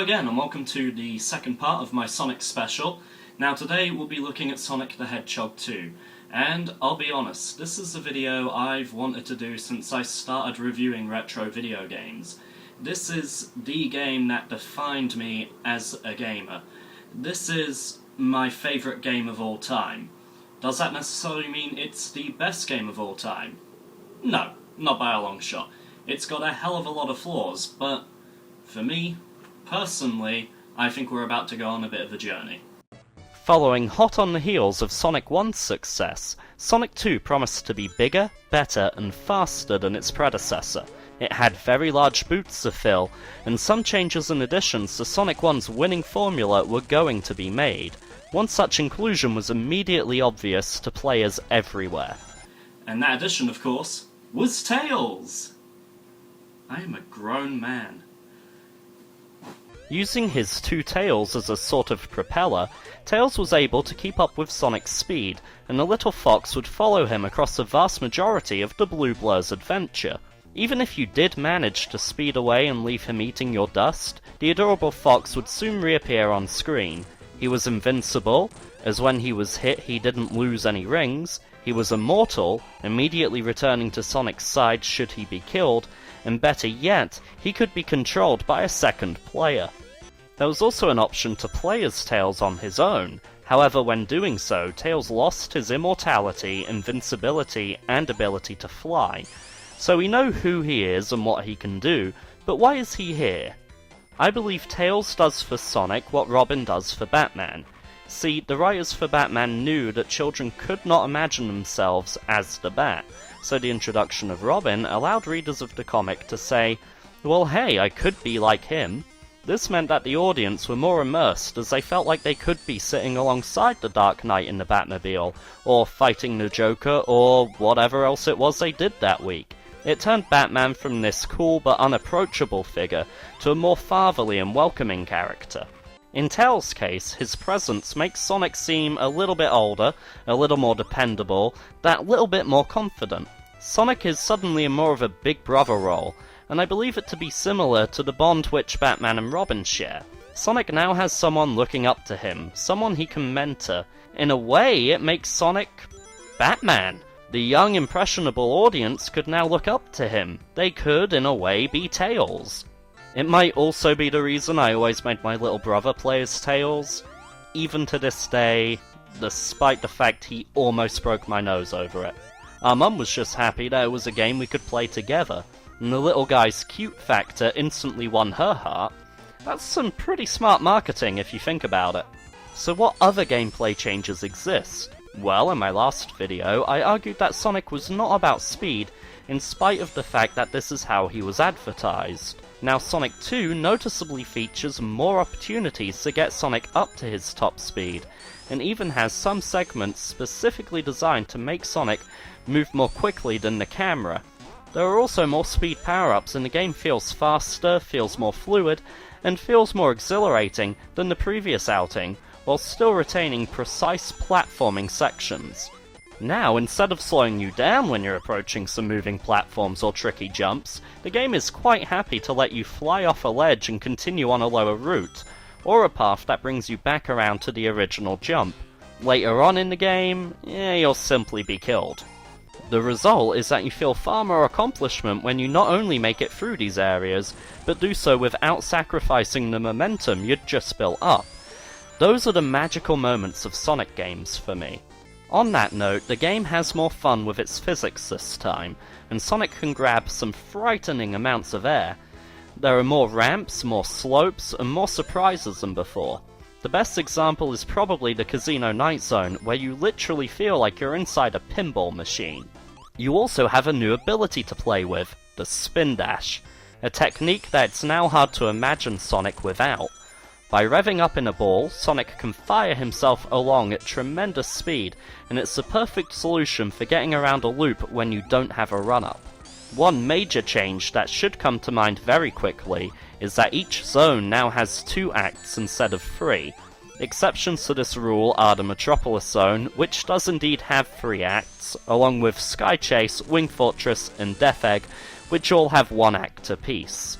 again, and welcome to the second part of my Sonic special. Now today we'll be looking at Sonic the Hedgehog 2, and I'll be honest, this is a video I've wanted to do since I started reviewing retro video games. This is the game that defined me as a gamer. This is my favourite game of all time. Does that necessarily mean it's the best game of all time? No, not by a long shot. It's got a hell of a lot of flaws, but for me, personally, I think we're about to go on a bit of a journey. Following hot on the heels of Sonic 1's success, Sonic 2 promised to be bigger, better, and faster than its predecessor. It had very large boots to fill, and some changes and additions to Sonic 1's winning formula were going to be made. One such inclusion was immediately obvious to players everywhere. And that addition, of course, was Tails! I am a grown man. Using his two tails as a sort of propeller, Tails was able to keep up with Sonic's speed, and the little fox would follow him across the vast majority of the Blue-Blur's adventure. Even if you did manage to speed away and leave him eating your dust, the adorable fox would soon reappear on screen. He was invincible, as when he was hit he didn't lose any rings, he was immortal, immediately returning to Sonic's side should he be killed, and better yet, he could be controlled by a second player. There was also an option to play as Tails on his own. However, when doing so, Tails lost his immortality, invincibility, and ability to fly. So we know who he is and what he can do, but why is he here? I believe Tails does for Sonic what Robin does for Batman. See, the writers for Batman knew that children could not imagine themselves as the Bat, so the introduction of Robin allowed readers of the comic to say, well hey, I could be like him. This meant that the audience were more immersed as they felt like they could be sitting alongside the Dark Knight in the Batmobile, or fighting the Joker, or whatever else it was they did that week. It turned Batman from this cool but unapproachable figure to a more fatherly and welcoming character. In Tails' case, his presence makes Sonic seem a little bit older, a little more dependable, that little bit more confident. Sonic is suddenly in more of a big brother role, and I believe it to be similar to the bond which Batman and Robin share. Sonic now has someone looking up to him, someone he can mentor. In a way, it makes Sonic Batman. The young, impressionable audience could now look up to him. They could, in a way, be Tails. It might also be the reason I always made my little brother play as Tails, even to this day, despite the fact he almost broke my nose over it. Our mum was just happy that it was a game we could play together, and the little guy's cute factor instantly won her heart. That's some pretty smart marketing if you think about it. So what other gameplay changes exist? Well, in my last video, I argued that Sonic was not about speed, in spite of the fact that this is how he was advertised. Now Sonic 2 noticeably features more opportunities to get Sonic up to his top speed, and even has some segments specifically designed to make Sonic move more quickly than the camera. There are also more speed power-ups, and the game feels faster, feels more fluid, and feels more exhilarating than the previous outing, while still retaining precise platforming sections. Now, instead of slowing you down when you're approaching some moving platforms or tricky jumps, the game is quite happy to let you fly off a ledge and continue on a lower route, or a path that brings you back around to the original jump. Later on in the game, you'll simply be killed. The result is that you feel far more accomplishment when you not only make it through these areas, but do so without sacrificing the momentum you'd just built up. Those are the magical moments of Sonic games for me. On that note, the game has more fun with its physics this time, and Sonic can grab some frightening amounts of air. There are more ramps, more slopes, and more surprises than before. The best example is probably the Casino Night Zone, where you literally feel like you're inside a pinball machine. You also have a new ability to play with, the Spin Dash, a technique that it's now hard to imagine Sonic without. By revving up in a ball, Sonic can fire himself along at tremendous speed, and it's the perfect solution for getting around a loop when you don't have a run-up. One major change that should come to mind very quickly is that each zone now has 2 acts instead of 3. Exceptions to this rule are the Metropolis Zone, which does indeed have 3 acts, along with Sky Chase, Wing Fortress, and Death Egg, which all have 1 act apiece.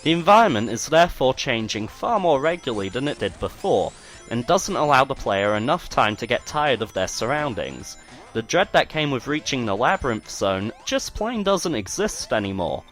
The environment is therefore changing far more regularly than it did before, and doesn't allow the player enough time to get tired of their surroundings. The dread that came with reaching the labyrinth zone just plain doesn't exist anymore.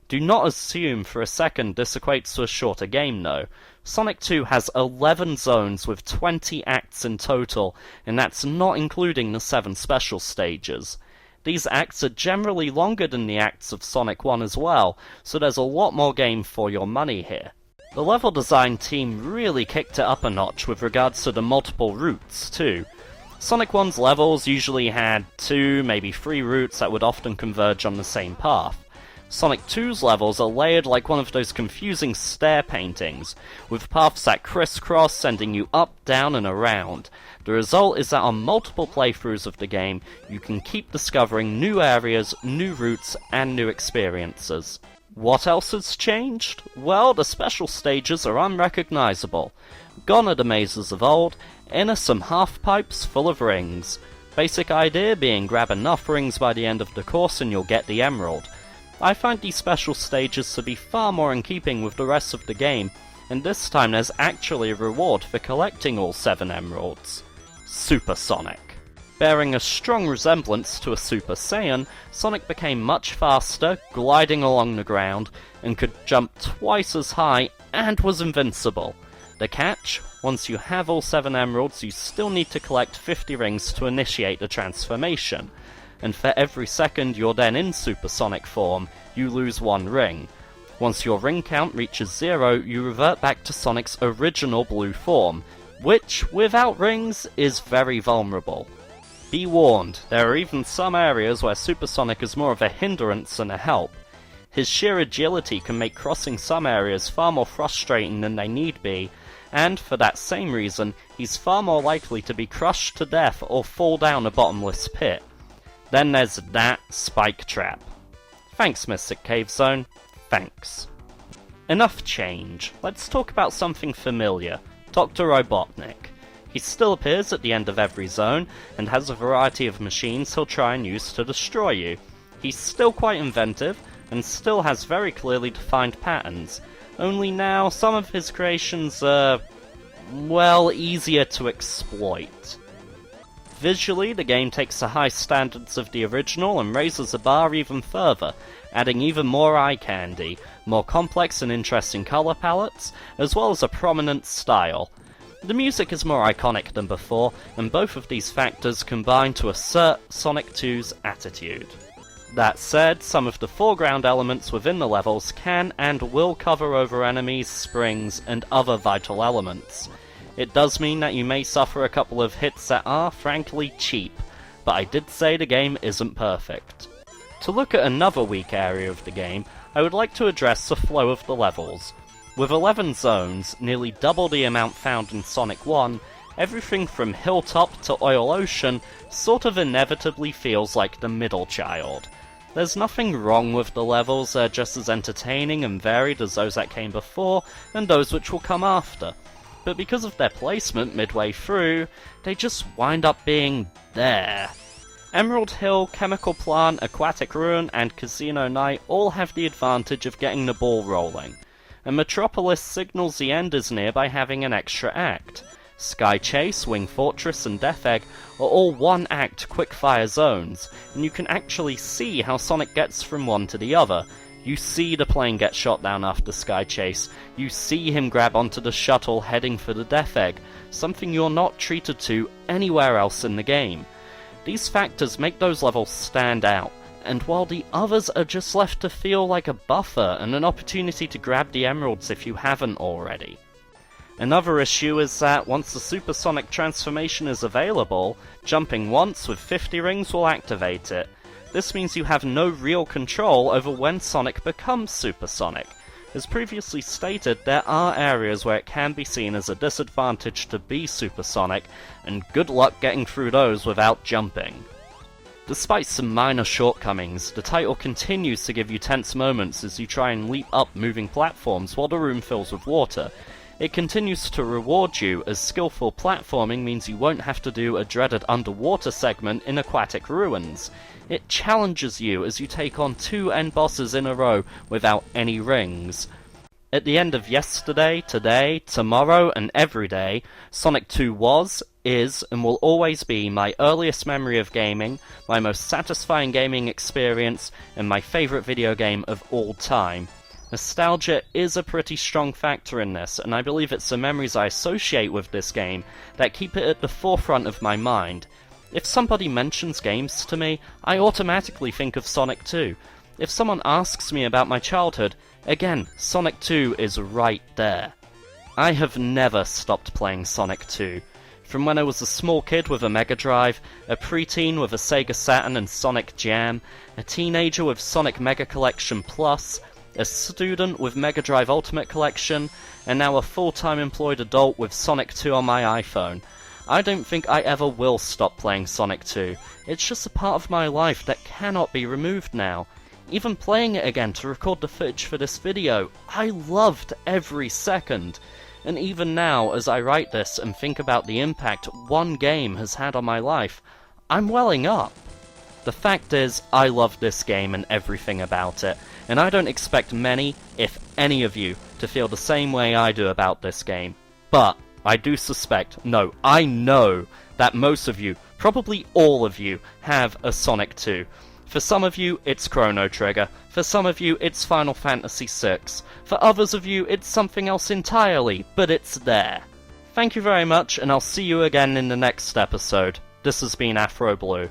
Do not assume for a second this equates to a shorter game though. Sonic 2 has 11 zones with 20 acts in total, and that's not including the 7 special stages. These acts are generally longer than the acts of Sonic 1 as well, so there's a lot more game for your money here. The level design team really kicked it up a notch with regards to the multiple routes too. Sonic 1's levels usually had 2, maybe 3 routes that would often converge on the same path. Sonic 2's levels are layered like one of those confusing stair paintings, with paths that crisscross, sending you up, down, and around. The result is that on multiple playthroughs of the game, you can keep discovering new areas, new routes, and new experiences. What else has changed? Well, the special stages are unrecognizable. Gone are the mazes of old, in are some half-pipes full of rings. Basic idea being grab enough rings by the end of the course and you'll get the emerald. I find these special stages to be far more in keeping with the rest of the game, and this time there's actually a reward for collecting all 7 emeralds. Super Sonic. Bearing a strong resemblance to a Super Saiyan, Sonic became much faster, gliding along the ground, and could jump twice as high, and was invincible. The catch? Once you have all 7 emeralds, you still need to collect 50 rings to initiate the transformation. And for every second you're then in supersonic form, you lose 1 ring. Once your ring count reaches 0, you revert back to Sonic's original blue form, which, without rings, is very vulnerable. Be warned, there are even some areas where Super Sonic is more of a hindrance than a help. His sheer agility can make crossing some areas far more frustrating than they need be, and for that same reason, he's far more likely to be crushed to death or fall down a bottomless pit. Then there's that spike trap. Thanks, Mystic Cave Zone. Thanks. Enough change. Let's talk about something familiar. Dr. Robotnik. He still appears at the end of every zone, and has a variety of machines he'll try and use to destroy you. He's still quite inventive, and still has very clearly defined patterns. Only now, some of his creations are, well, easier to exploit. Visually, the game takes the high standards of the original and raises the bar even further, adding even more eye candy, more complex and interesting color palettes, as well as a prominent style. The music is more iconic than before, and both of these factors combine to assert Sonic 2's attitude. That said, some of the foreground elements within the levels can and will cover over enemies, springs, and other vital elements. It does mean that you may suffer a couple of hits that are, frankly, cheap, but I did say the game isn't perfect. To look at another weak area of the game, I would like to address the flow of the levels. With 11 zones, nearly double the amount found in Sonic 1, everything from Hilltop to Oil Ocean sort of inevitably feels like the middle child. There's nothing wrong with the levels, they're just as entertaining and varied as those that came before, and those which will come after. But because of their placement midway through, they just wind up being there. Emerald Hill, Chemical Plant, Aquatic Ruin, and Casino Night all have the advantage of getting the ball rolling. And Metropolis signals the end is near by having an extra act. Sky Chase, Wing Fortress, and Death Egg are all one-act quick-fire zones, and you can actually see how Sonic gets from one to the other. You see the plane get shot down after Sky Chase, you see him grab onto the shuttle heading for the Death Egg, something you're not treated to anywhere else in the game. These factors make those levels stand out, and while the others are just left to feel like a buffer and an opportunity to grab the emeralds if you haven't already. Another issue is that once the supersonic transformation is available, jumping once with 50 rings will activate it. This means you have no real control over when Sonic becomes supersonic. As previously stated, there are areas where it can be seen as a disadvantage to be supersonic, and good luck getting through those without jumping. Despite some minor shortcomings, the title continues to give you tense moments as you try and leap up moving platforms while the room fills with water. It continues to reward you, as skillful platforming means you won't have to do a dreaded underwater segment in Aquatic Ruins. It challenges you as you take on 2 end bosses in a row without any rings. At the end of yesterday, today, tomorrow, and every day, Sonic 2 was, is, and will always be my earliest memory of gaming, my most satisfying gaming experience, and my favourite video game of all time. Nostalgia is a pretty strong factor in this, and I believe it's the memories I associate with this game that keep it at the forefront of my mind. If somebody mentions games to me, I automatically think of Sonic 2. If someone asks me about my childhood, again, Sonic 2 is right there. I have never stopped playing Sonic 2. From when I was a small kid with a Mega Drive, a preteen with a Sega Saturn and Sonic Jam, a teenager with Sonic Mega Collection Plus, a student with Mega Drive Ultimate Collection, and now a full-time employed adult with Sonic 2 on my iPhone. I don't think I ever will stop playing Sonic 2. It's just a part of my life that cannot be removed now. Even playing it again to record the footage for this video, I loved every second. And even now, as I write this and think about the impact one game has had on my life, I'm welling up. The fact is, I love this game and everything about it, and I don't expect many, if any of you, to feel the same way I do about this game. But I do suspect, no, I know, that most of you, probably all of you, have a Sonic 2. For some of you, it's Chrono Trigger. For some of you, it's Final Fantasy VI. For others of you, it's something else entirely, but it's there. Thank you very much, and I'll see you again in the next episode. This has been Afro Blue.